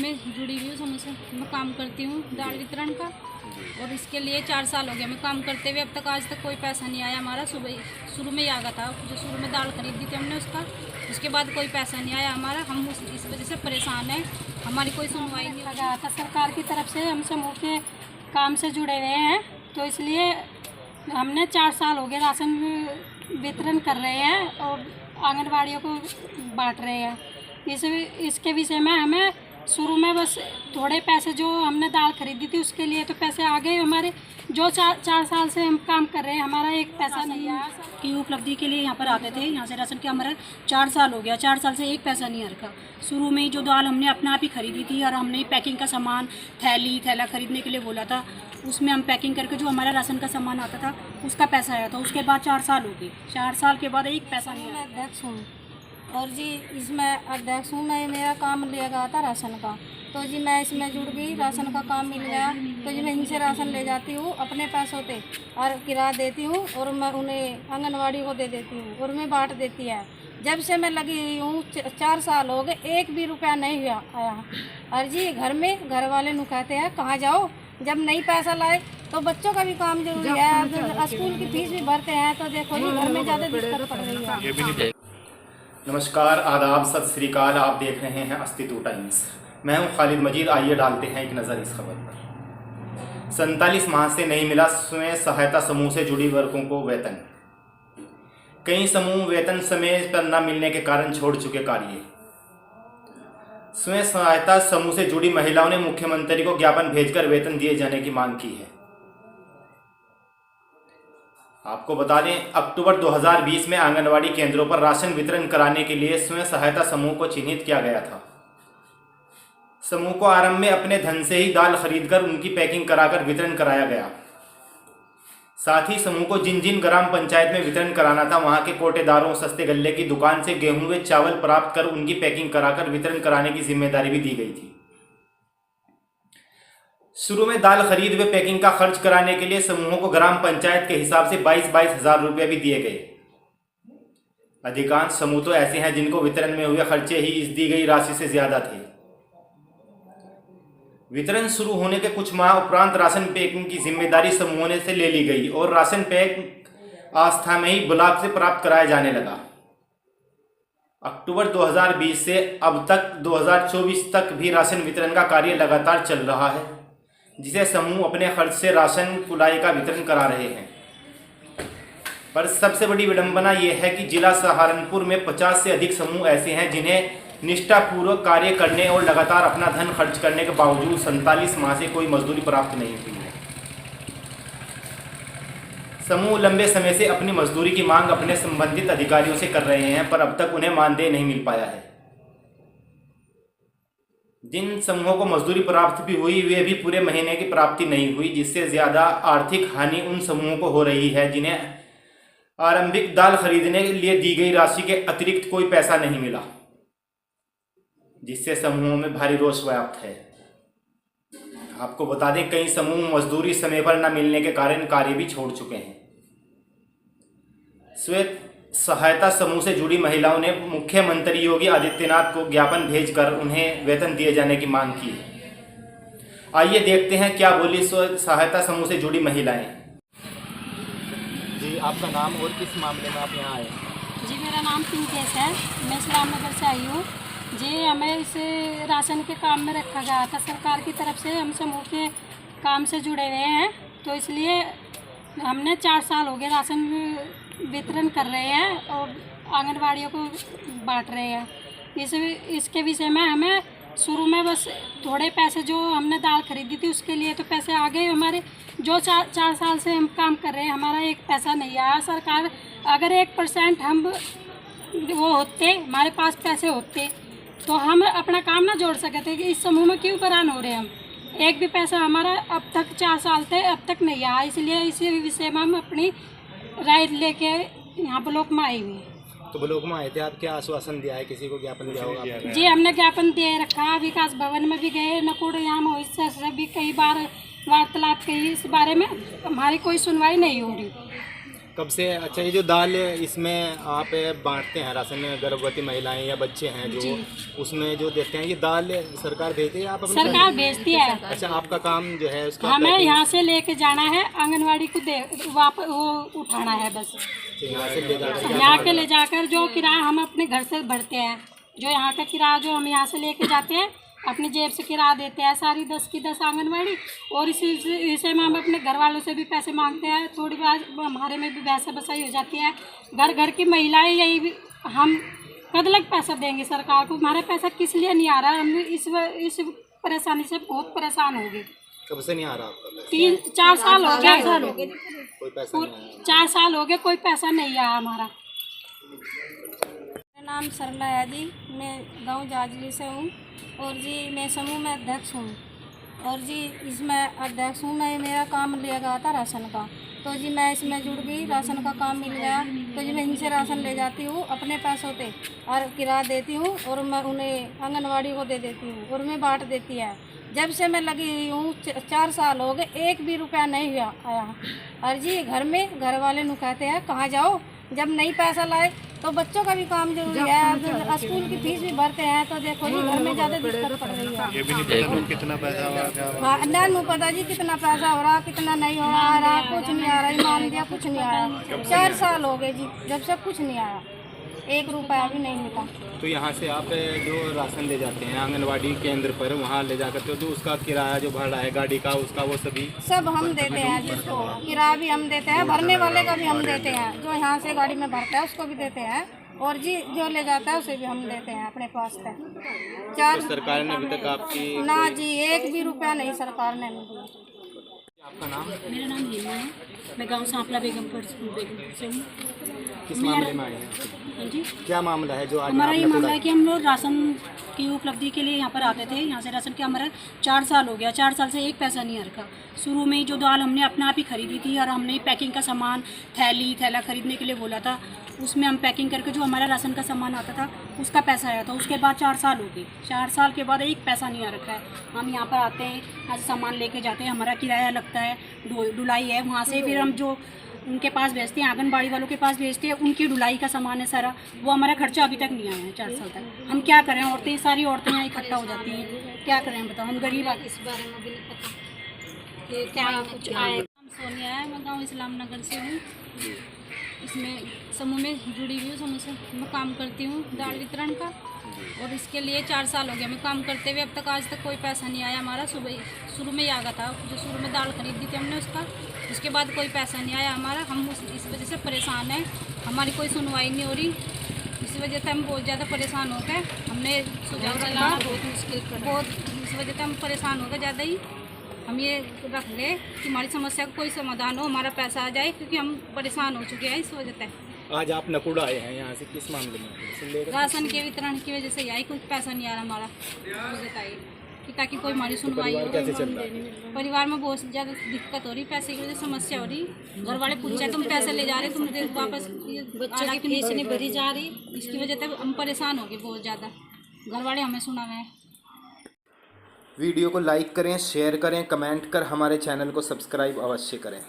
में जुड़ी हुई हूँ समूह से। मैं काम करती हूँ दाल वितरण का और इसके लिए 4 साल हो गया मैं काम करते हुए। अब तक आज तक कोई पैसा नहीं आया हमारा। शुरू में ही आ गया था, जो शुरू में दाल खरीदी थी हमने उसके बाद कोई पैसा नहीं आया हमारा। हम इस वजह से परेशान हैं, हमारी कोई सुनवाई नहीं लगा था। सरकार की तरफ से हम समूह के काम से जुड़े हुए हैं, तो इसलिए हमने 4 साल हो गए राशन वितरण कर रहे हैं और आंगनवाड़ियों को बांट रहे हैं। इसके विषय में हमें शुरू में बस थोड़े पैसे, जो हमने दाल खरीदी थी उसके लिए तो पैसे आ गए हमारे। जो 4 साल से हम काम कर रहे हैं, हमारा एक पैसा नहीं आया। की उपलब्धि के लिए यहाँ पर आते थे, यहाँ से राशन के हमारा 4 साल हो गया। 4 साल से एक पैसा नहीं आ रखा। शुरू में ही जो दाल हमने अपने आप ही खरीदी थी और हमने पैकिंग का सामान थैला खरीदने के लिए बोला था, उसमें हम पैकिंग करके जो हमारा राशन का सामान आता था उसका पैसा आया था। उसके बाद 4 साल हो गए। 4 साल के बाद एक पैसा नहीं आया। अध्यक्ष हूँ और जी इसमें अध्यक्ष हूँ मैं। मेरा काम लिया गया था राशन का, तो जी मैं इसमें जुड़ गई। राशन का काम मिल गया तो जी मैं इनसे राशन ले जाती हूँ अपने पैसों पे और किराया देती हूँ और मैं उन्हें आंगनवाड़ी को दे देती हूँ और मैं बांट देती है। जब से मैं लगी हुई हूँ 4 साल हो गए, एक भी रुपया नहीं हुआ आया। और जी घर वाले नु कहते हैं कहाँ जाओ, जब नहीं पैसा लाए तो बच्चों का भी काम जरूरी है, स्कूल की फीस भी भरते हैं, तो देखो जी घर में ज़्यादा दिक्कत पड़ रही है। नमस्कार, आदाब, सत श्री अकाल। आप देख रहे हैं अस्तित्व टाइम्स। मैं हूं खालिद मजीद। आइए डालते हैं एक नज़र इस खबर पर। 47 माह से नहीं मिला स्वयं सहायता समूह से जुड़ी वर्गों को वेतन। कई समूह वेतन समय पर न मिलने के कारण छोड़ चुके कार्य। स्वयं सहायता समूह से जुड़ी महिलाओं ने मुख्यमंत्री को ज्ञापन भेजकर वेतन दिए जाने की मांग की है। आपको बता दें, अक्टूबर 2020 में आंगनवाड़ी केंद्रों पर राशन वितरण कराने के लिए स्वयं सहायता समूह को चिन्हित किया गया था। समूह को आरंभ में अपने धन से ही दाल खरीदकर उनकी पैकिंग कराकर वितरण कराया गया। साथ ही समूह को जिन जिन ग्राम पंचायत में वितरण कराना था, वहां के कोटेदारों, सस्ते गल्ले की दुकान से गेहूं व चावल प्राप्त कर उनकी पैकिंग कराकर वितरण कराने की जिम्मेदारी भी दी गई थी। शुरू में दाल खरीद व पैकिंग का खर्च कराने के लिए समूहों को ग्राम पंचायत के हिसाब से 22 हज़ार रुपये भी दिए गए। अधिकांश समूह तो ऐसे हैं जिनको वितरण में हुए खर्चे ही इस दी गई राशि से ज्यादा थे। वितरण शुरू होने के कुछ माह उपरांत राशन पैकिंग की जिम्मेदारी समूहों से ले ली गई और राशन पैक आस्था में ही ब्लॉक से प्राप्त कराया जाने लगा। अक्टूबर 2020 से अब तक 2024 तक भी राशन वितरण का कार्य लगातार चल रहा है, जिसे समूह अपने खर्च से राशन कुलाई का वितरण करा रहे हैं। पर सबसे बड़ी विडंबना यह है कि जिला सहारनपुर में 50 से अधिक समूह ऐसे हैं जिन्हें निष्ठापूर्वक कार्य करने और लगातार अपना धन खर्च करने के बावजूद 47 माह से कोई मजदूरी प्राप्त नहीं हुई है। समूह लंबे समय से अपनी मजदूरी की मांग अपने संबंधित अधिकारियों से कर रहे हैं, पर अब तक उन्हें मानदेय नहीं मिल पाया है। जिन समूहों को मजदूरी प्राप्त भी हुई, वे भी पूरे महीने की प्राप्ति नहीं हुई, जिससे ज्यादा आर्थिक हानि उन समूहों को हो रही है जिन्हें आरंभिक दाल खरीदने के लिए दी गई राशि के अतिरिक्त कोई पैसा नहीं मिला, जिससे समूहों में भारी रोष व्याप्त है। आपको बता दें, कई समूह मजदूरी समय पर न मिलने के कारण कार्य भी छोड़ चुके हैं। स्वयं सहायता समूह से जुड़ी महिलाओं ने मुख्यमंत्री योगी आदित्यनाथ को ज्ञापन भेजकर उन्हें वेतन दिए जाने की मांग की है। आइए देखते हैं क्या बोली स्वयं सहायता समूह से जुड़ी महिलाएं। जी, आपका नाम और किस मामले में आप यहाँ आए? जी, मेरा नाम पिंकेश है, मैं इस्लामनगर से आई हूँ। जी, हमें इस राशन के काम में रखा गया था। सरकार की तरफ से हम समूह के काम से जुड़े हुए हैं, तो इसलिए हमने 4 साल हो गए राशन वितरण कर रहे हैं और आंगनवाड़ियों को बांट रहे हैं। इसके विषय में हमें शुरू में बस थोड़े पैसे, जो हमने दाल खरीदी थी उसके लिए तो पैसे आ गए हमारे। जो 4 साल से हम काम कर रहे हैं, हमारा एक पैसा नहीं आया। सरकार अगर 1% हम वो होते, हमारे पास पैसे होते, तो हम अपना काम ना जोड़ सकते कि इस समूह में क्यों परेशान हो रहे हैं हम। एक भी पैसा हमारा अब तक 4 साल थे, अब तक नहीं आया। इसलिए इसी विषय में हम अपनी राय लेके यहाँ ब्लॉक में आई हुई। तो ब्लॉक में आए थे, आप क्या आश्वासन दिया है? किसी को ज्ञापन दिया होगा आपने? जी, हमने ज्ञापन दे रखा। विकास भवन में भी गए, नकुड़ यहाँ मोहित सर से भी कई बार वार्तालाप की इस बारे में, हमारी कोई सुनवाई नहीं हो रही। कब से? अच्छा, ये जो दाल इसमें आप बांटते हैं राशन में, गर्भवती महिलाएं या बच्चे हैं जो, उसमें जो देते हैं, ये दाल सरकार भेजती है आप अपने? सरकार भेजती है। अच्छा, आपका काम जो है उसका हमें पैकिंग यहाँ से लेके जाना है, आंगनवाड़ी को दे वापस वो उठाना है बस। यहाँ से ले जाकर यहाँ के ले जाकर जो किराया हम अपने घर से भरते हैं, जो यहाँ का किराया जो हम यहाँ से लेके जाते हैं, अपनी जेब से किराया देते हैं सारी 10 की 10 आंगनवाड़ी, और इसे में हम अपने घर वालों से भी पैसे मांगते हैं। थोड़ी बार हमारे में भी वैसा बसाई हो जाती है। घर घर की महिलाएं यही भी, हम कद लग पैसा देंगे सरकार को? हमारा पैसा किस लिए नहीं आ रहा? हम इस परेशानी से बहुत परेशान हो गए। कब से नहीं आ रहा आपका? 3-4 साल हो गए। कोई पैसा नहीं आया? 4 साल हो गए, कोई पैसा नहीं आया हमारा। मेरा नाम सरला है जी, मैं गांव जाजली से हूँ और जी मैं समूह में अध्यक्ष हूँ और जी इसमें अध्यक्ष हूँ मैं। मेरा काम लिया गया था राशन का, तो जी मैं इसमें जुड़ गई, राशन का काम मिल गया, तो जी मैं इनसे राशन ले जाती हूँ अपने पैसों पे और किराया देती हूँ और मैं उन्हें आंगनवाड़ी को दे देती हूँ और मैं बांट देती है। जब से मैं लगी हुई हूँ 4 साल हो गए, 1 भी रुपया नहीं हुआ आया। और जी घर में घर वाले नु कहते हैं कहाँ जाओ, जब नहीं पैसा लाए तो बच्चों का भी काम जरूरी है, अब स्कूल की फीस भी भरते हैं, तो देखो जी घर में ज़्यादा दिक्कत पड़ रही है। ये भी नहीं पता कितना पैसा हो रहा है? हाँ, ना पता जी कितना पैसा हो रहा, कितना नहीं हो रहा, कुछ नहीं आ रहा, मान दिया कुछ नहीं आया। 4 साल हो गए जी जब से कुछ नहीं आया, 1 रुपया भी नहीं मिला। तो यहाँ से आप जो राशन ले जाते हैं आंगनवाड़ी केंद्र पर, वहाँ ले जाकर तो जो उसका किराया जो भर रहा है गाड़ी का, उसका वो सभी सब हम देते हैं, जिसको किराया भी हम देते हैं, भरने वाले का भी हम देते हैं, जो यहाँ से गाड़ी में भरता है उसको भी देते हैं, और जी जो ले जाता है उसे भी हम देते हैं अपने पास से। तो सरकार ने अभी तक आपकी ना जी 1 भी रुपया नहीं सरकार ने हमें दिया। आपका नाम? मेरा नाम हेमा है, मैं गांव सांपला बेगमपुर से हूँ। किस मामले में आए हैं? हाँ जी, क्या मामला है जो आज हमारा ये आपने मामला है कि हम लोग राशन की उपलब्धि के लिए यहाँ पर आते थे। यहाँ से राशन के हमारा 4 साल हो गया, 4 साल से 1 पैसा नहीं आ रखा। शुरू में जो दाल हमने अपने आप ही खरीदी थी और हमने पैकिंग का सामान थैला खरीदने के लिए बोला था, उसमें हम पैकिंग करके जो हमारा राशन का सामान आता था उसका पैसा आया था। उसके बाद 4 साल हो गए, 4 साल के बाद 1 पैसा नहीं आ रखा है। हम यहाँ पर आते हैं, आज सामान लेके जाते हैं, हमारा किराया लगता है, ढुलाई है, वहाँ से फिर हम जो उनके पास भेजते हैं, आंगनबाड़ी वालों के पास भेजते हैं, उनकी ढुलाई का सामान है सारा, वो हमारा खर्चा अभी तक नहीं आया है 4 साल तक। हम क्या करें? औरतें, सारी औरतें यहाँ इकट्ठा हो जाती हैं, क्या करें बताओ? हम गरीब आदमी, इस बारे में भी नहीं पता कि क्या कुछ आए। नाम सोनिया है, मैं गांव इस्लाम नगर से हूँ। इसमें समूह में जुड़ी हुई हूँ, समूह से मैं काम करती हूँ दाल वितरण का, और इसके लिए 4 साल हो गया मैं काम करते हुए। अब तक आज तक कोई पैसा नहीं आया हमारा। शुरू में ही आ गया था, जो शुरू में दाल खरीदी थी हमने उसका, उसके बाद कोई पैसा नहीं आया हमारा। हम इस वजह से परेशान हैं, हमारी कोई सुनवाई नहीं हो रही। इस वजह से हम बहुत ज़्यादा परेशान हो गए। हमने सुझाव डाला, बहुत मुश्किल, बहुत इस वजह से हम परेशान हो गए ज़्यादा ही। हम ये रख ले कि हमारी समस्या का कोई समाधान हो, हमारा पैसा आ जाए, क्योंकि हम परेशान हो चुके हैं इस वजह से। आज आप नकुड़ आए हैं यहाँ से, किस मामले में? राशन के वितरण की वजह से आई, कुछ पैसा नहीं आ रहा हमारा, बताइए कि ताकि कोई हमारी सुनवाई हो। कैसे चल रहा है? परिवार में बहुत ज़्यादा दिक्कत हो रही, पैसे की वजह से समस्या हो रही। घर वाले पूछे तुम पैसे ले जा रहे, तुम वापस बच्चों की फीस नहीं भरी जा रही, इसकी वजह से हम परेशान हो गए बहुत ज़्यादा। घर वाले हमें सुना रहे हैं। वीडियो को लाइक करें, शेयर करें, कमेंट कर हमारे चैनल को सब्सक्राइब अवश्य करें।